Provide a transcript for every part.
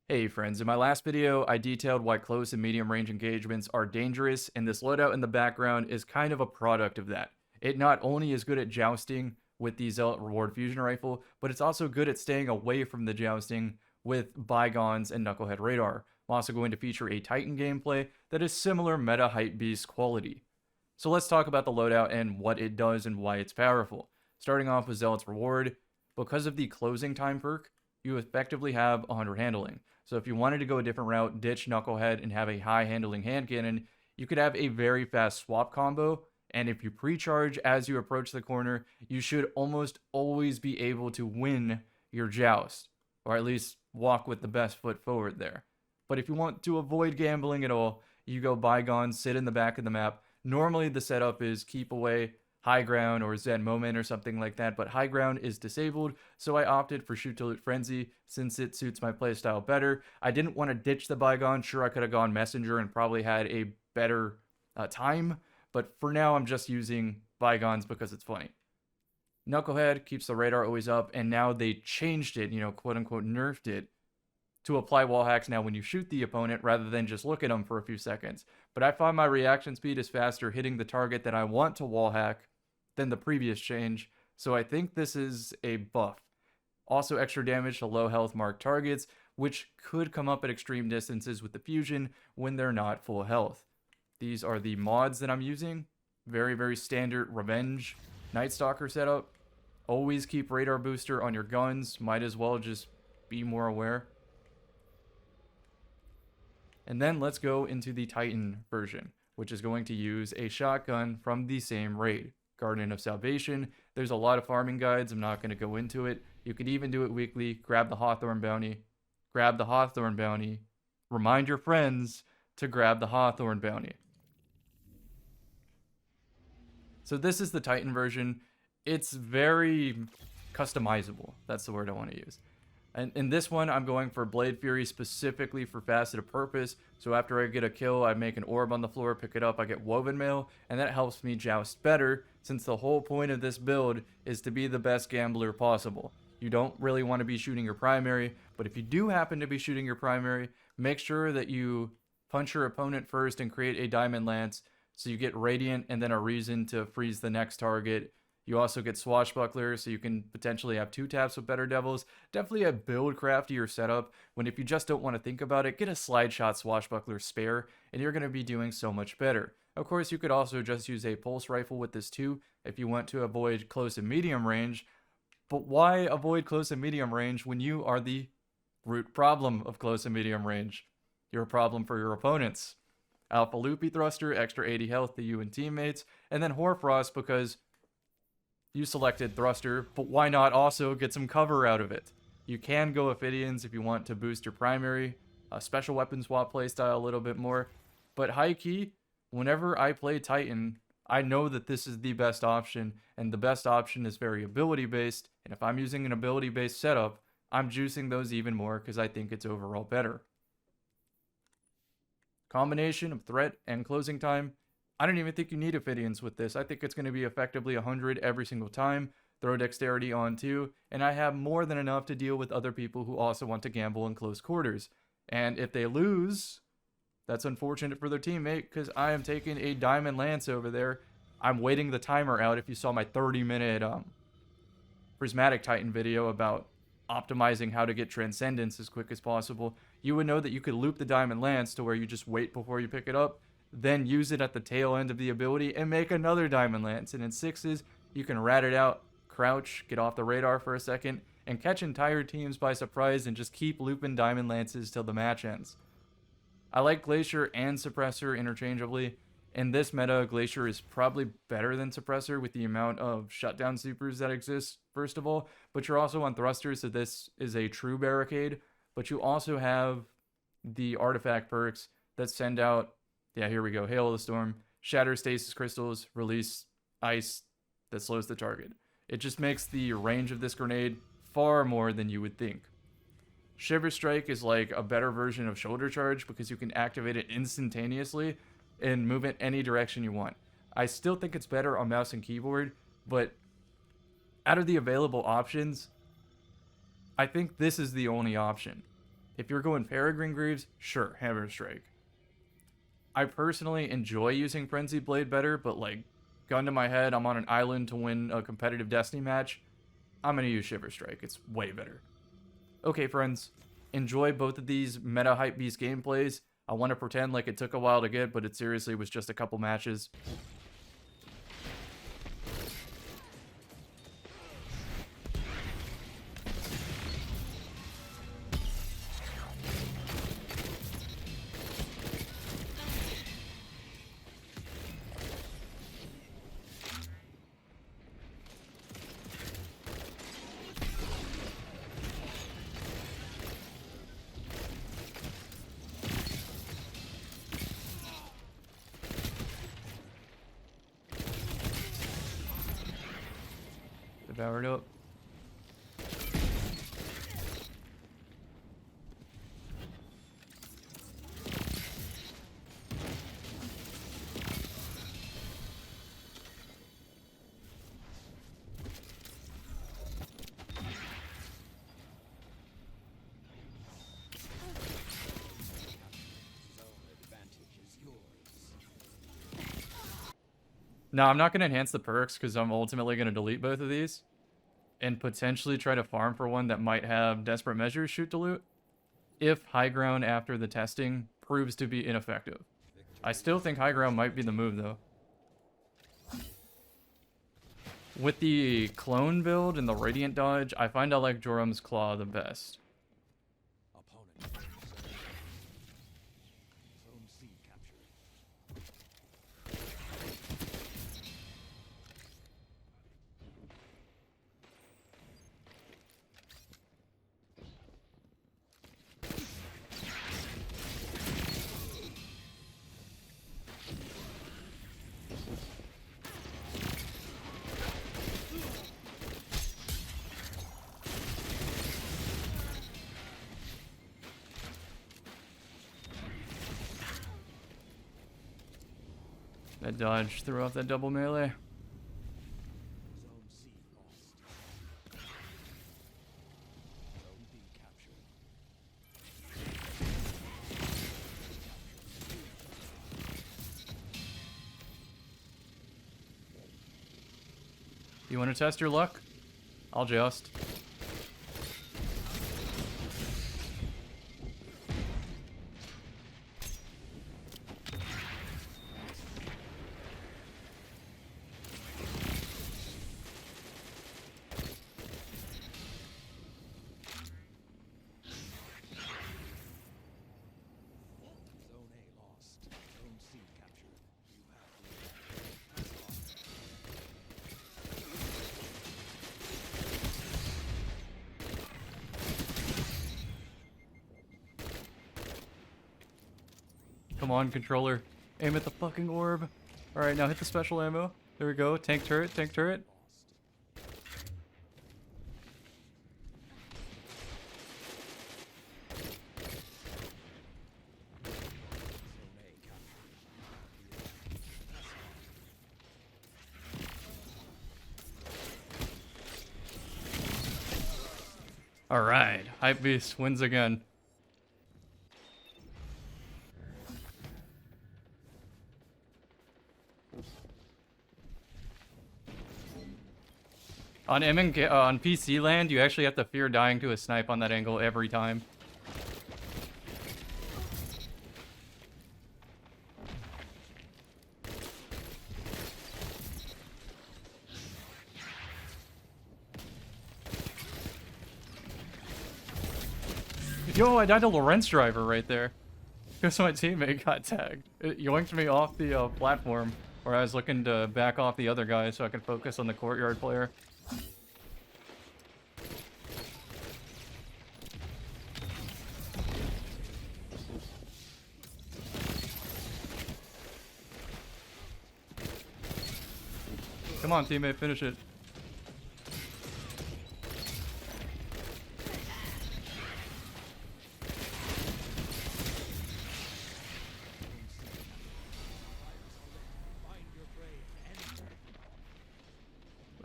Hey friends, in my last video, I detailed why close and medium range engagements are dangerous, and this loadout in the background is kind of a product of that. It not only is good at jousting with the Zealot Reward Fusion Rifle, but it's also good at staying away from the jousting with Bygones and Knucklehead Radar. I'm also going to feature a Titan gameplay that is similar meta Hypebeast quality. So let's talk about the loadout and what it does and why it's powerful. Starting off with Zealot's Reward, because of the closing time perk, you effectively have 100 handling. So if you wanted to go a different route, ditch Knucklehead and have a high handling hand cannon, you could have a very fast swap combo. And if you pre-charge as you approach the corner, you should almost always be able to win your joust, or at least walk with the best foot forward there. But if you want to avoid gambling at all, you go Bygones, sit in the back of the map. Normally the setup is keep away, high ground, or Zen moment or something like that, but high ground is disabled, so I opted for shoot to loot frenzy since it suits my playstyle better. I didn't want to ditch the Bygone. Sure, I could have gone messenger and probably had a better time, but for now I'm just using Bygones because it's funny. Knucklehead keeps the radar always up, and now they changed it, quote unquote nerfed it, to apply wall hacks now when you shoot the opponent rather than just look at them for a few seconds. But I find my reaction speed is faster hitting the target that I want to wall hack than the previous change, so I think this is a buff. Also extra damage to low health marked targets, which could come up at extreme distances with the fusion when they're not full health. These are the mods that I'm using. Very, very standard Revenge Night Stalker setup. Always keep radar booster on your guns. Might as well just be more aware. And then let's go into the Titan version, which is going to use a shotgun from the same raid. Garden of Salvation. There's a lot of farming guides. I'm not going to go into it. You could even do it weekly. Grab the Hawthorne bounty. Grab the Hawthorne bounty. Remind your friends to grab the Hawthorne bounty. So this is the Titan version. It's very customizable. That's the word I want to use. And in this one, I'm going for Blade Fury specifically for faceted purpose. So after I get a kill, I make an orb on the floor, pick it up, I get Woven Mail, and that helps me joust better, since the whole point of this build is to be the best gambler possible. You don't really want to be shooting your primary, but if you do happen to be shooting your primary, make sure that you punch your opponent first and create a Diamond Lance, so you get Radiant and then a reason to freeze the next target. You also get Swashbuckler, so you can potentially have 2 taps with Better Devils. Definitely a build craftier setup, when if you just don't want to think about it, get a slide shot Swashbuckler spare, and you're going to be doing so much better. Of course, you could also just use a pulse rifle with this too, if you want to avoid close and medium range. But why avoid close and medium range when you are the root problem of close and medium range? You're a problem for your opponents. Alpha Loopy Thruster, extra 80 health to you and teammates, and then Hoarfrost because you selected Thruster, but why not also get some cover out of it? You can go Ophidians if you want to boost your primary, special weapon swap playstyle a little bit more, but high key, whenever I play Titan, I know that this is the best option, and the best option is very ability based, and if I'm using an ability based setup, I'm juicing those even more because I think it's overall better. Combination of threat and closing time. I don't even think you need Ophidians with this. I think it's going to be effectively 100 every single time. Throw dexterity on too, and I have more than enough to deal with other people who also want to gamble in close quarters. And if they lose, that's unfortunate for their teammate because I am taking a Diamond Lance over there. I'm waiting the timer out. If you saw my 30-minute Prismatic Titan video about optimizing how to get Transcendence as quick as possible, you would know that you could loop the Diamond Lance to where you just wait before you pick it up, then use it at the tail end of the ability and make another Diamond Lance. And in 6s, you can rat it out, crouch, get off the radar for a second, and catch entire teams by surprise and just keep looping Diamond Lances till the match ends. I like Glacier and Suppressor interchangeably. In this meta, Glacier is probably better than Suppressor with the amount of shutdown supers that exist, first of all, but you're also on Thrusters, so this is a true barricade. But you also have the artifact perks that send out, yeah, here we go, Hail of the Storm, Shatter Stasis Crystals, release ice that slows the target. It just makes the range of this grenade far more than you would think. Shiver Strike is like a better version of Shoulder Charge because you can activate it instantaneously and move it any direction you want. I still think it's better on mouse and keyboard, but out of the available options, I think this is the only option. If you're going Peregrine Greaves, sure, Hammer Strike. I personally enjoy using Frenzy Blade better, but like, gun to my head, I'm on an island to win a competitive Destiny match, I'm gonna use Shiver Strike. It's way better. Okay, friends, enjoy both of these meta Hypebeast gameplays. I want to pretend like it took a while to get, but it seriously was just a couple matches. Devoured up. No, I'm not going to enhance the perks because I'm ultimately going to delete both of these and potentially try to farm for one that might have Desperate Measures shoot to loot if High Ground after the testing proves to be ineffective. I still think High Ground might be the move though. With the clone build and the Radiant dodge, I find I like Jorum's Claw the best. That dodge threw off that double melee. You want to test your luck? I'll joust. Come on, controller. Aim at the fucking orb. Alright, now hit the special ammo. There we go. Tank turret, tank turret. Alright, Hypebeast wins again. On on PC land, you actually have to fear dying to a snipe on that angle every time. Yo, I died to Lorenz driver right there. Because my teammate got tagged. It yoinked me off the platform where I was looking to back off the other guy so I could focus on the courtyard player. Come on, teammate, finish it.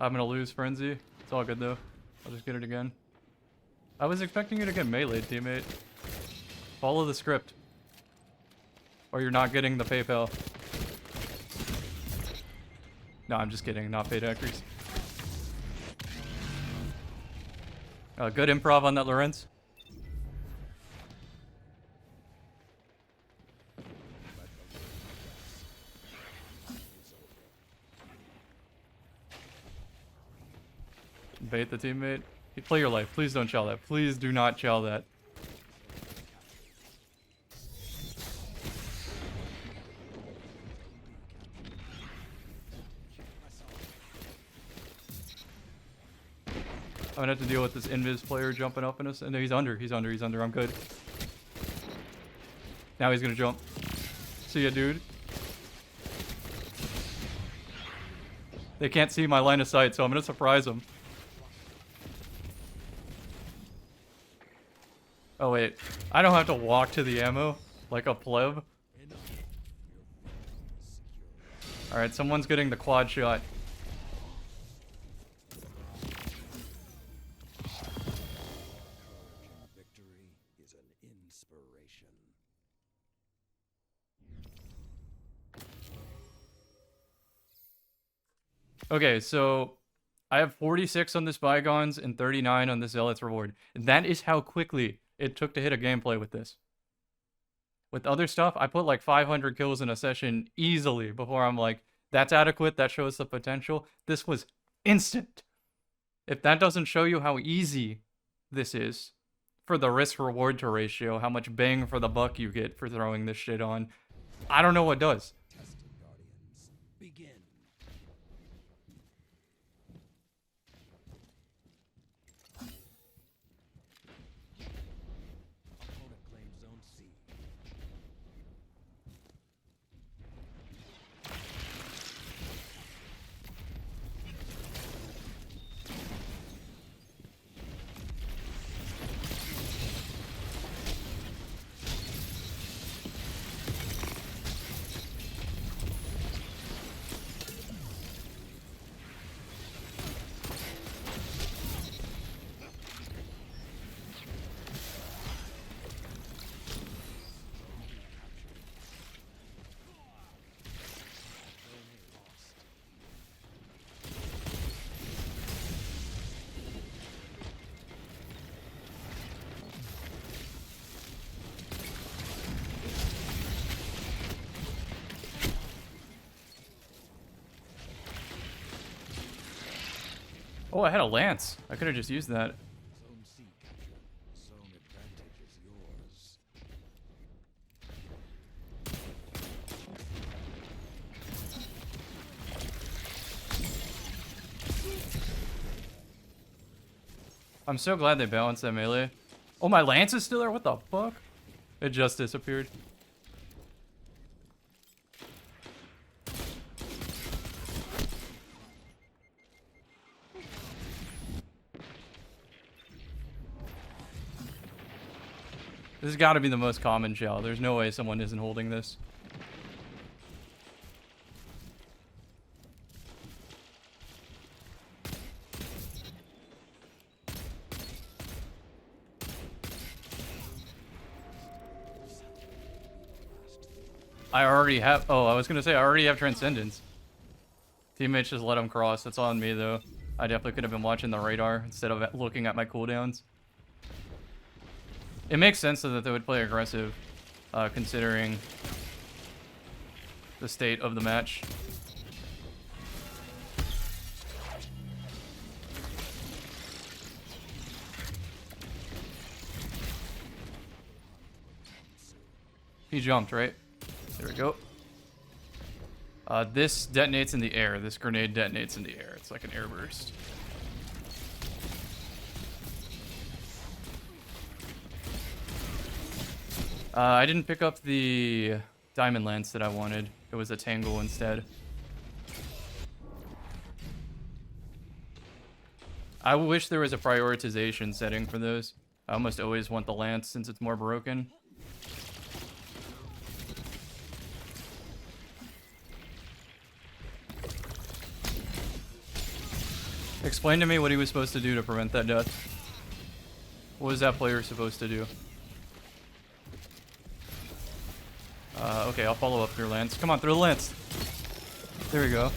I'm gonna lose Frenzy. It's all good though. I'll just get it again. I was expecting you to get meleeed, teammate. Follow the script. Or you're not getting the PayPal. No, I'm just kidding. Not paid actors. Good improv on that, Lorenz. Bait the teammate. Play your life. Please don't chow that. Please do not chow that. I'm gonna have to deal with this invis player jumping up in us. And he's under. He's under. He's under. I'm good. Now he's gonna jump. See ya, dude. They can't see my line of sight, so I'm gonna surprise them. Oh wait, I don't have to walk to the ammo like a pleb. Alright, someone's getting the quad shot. Victory is an inspiration. Okay, so I have 46 on this Bygones and 39 on this Zealot's Reward. And that is how quickly it took to hit a gameplay with this. With other stuff, I put like 500 kills in a session easily before I'm like, that's adequate, that shows the potential. This was instant. If that doesn't show you how easy this is for the risk-reward to ratio, how much bang for the buck you get for throwing this shit on, I don't know what does. Testing Guardians. Begin. Opponent claims zone C. Oh, I had a lance. I could have just used that. Zone C captured. Zone advantage is yours. I'm so glad they balanced that melee. Oh, my lance is still there? What the fuck? It just disappeared. This has got to be the most common shell. There's no way someone isn't holding this. I already have... Oh, I was going to say I already have Transcendence. Teammates just let him cross. That's on me, though. I definitely could have been watching the radar instead of looking at my cooldowns. It makes sense, though, that they would play aggressive, considering the state of the match. He jumped, right? There we go. This detonates in the air. This grenade detonates in the air. It's like an air burst. I didn't pick up the diamond lance that I wanted. It was a tangle instead. I wish there was a prioritization setting for those. I almost always want the lance since it's more broken. Explain to me what he was supposed to do to prevent that death. What was that player supposed to do? Okay, I'll follow up through Lance. Come on, through the Lance. There we go.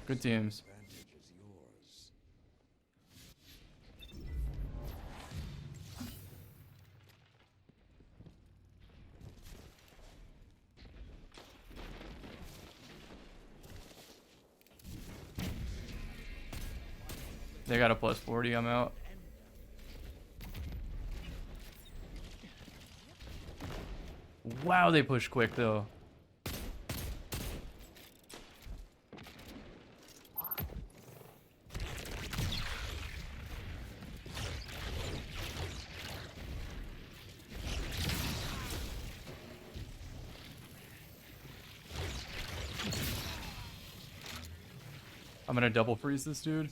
Good teams. Advantage is yours. They got a plus 40, I'm out. Wow, they push quick though. I'm gonna double freeze this dude.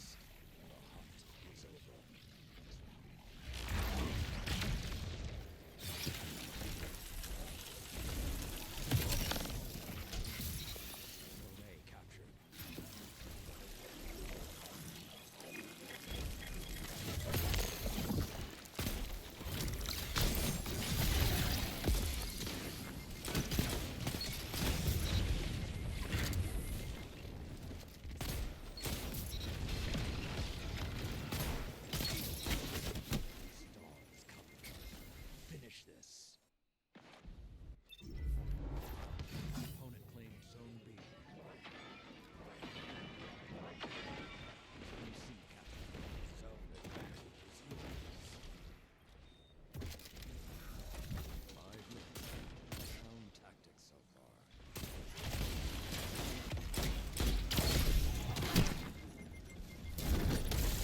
Relay captured. Storm is coming. Finish this. Opponent claimed Zone B. Zone C captured. Zone advantage is yours. 5 minutes. Sound tactics so far.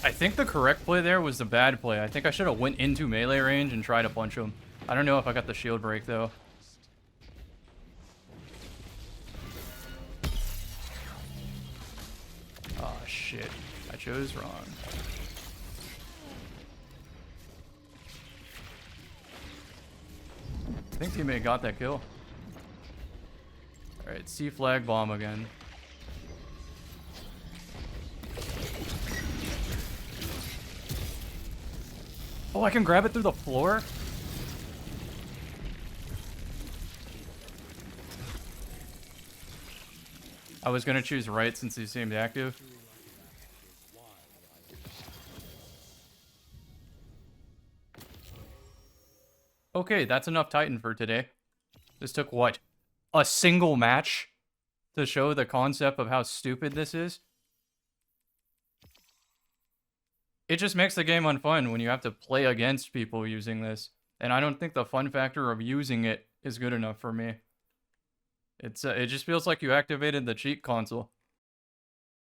I think the correct play there was the bad play. I think I should have went into melee range and tried to punch him. I don't know if I got the shield break though. Oh shit. I chose wrong. I think teammate got that kill. Alright, C flag bomb again. Oh, I can grab it through the floor? I was gonna choose right since he seemed active. Okay, that's enough Titan for today. This took what? A single match to show the concept of how stupid this is? It just makes the game unfun when you have to play against people using this. And I don't think the fun factor of using it is good enough for me. It just feels like you activated the cheat console.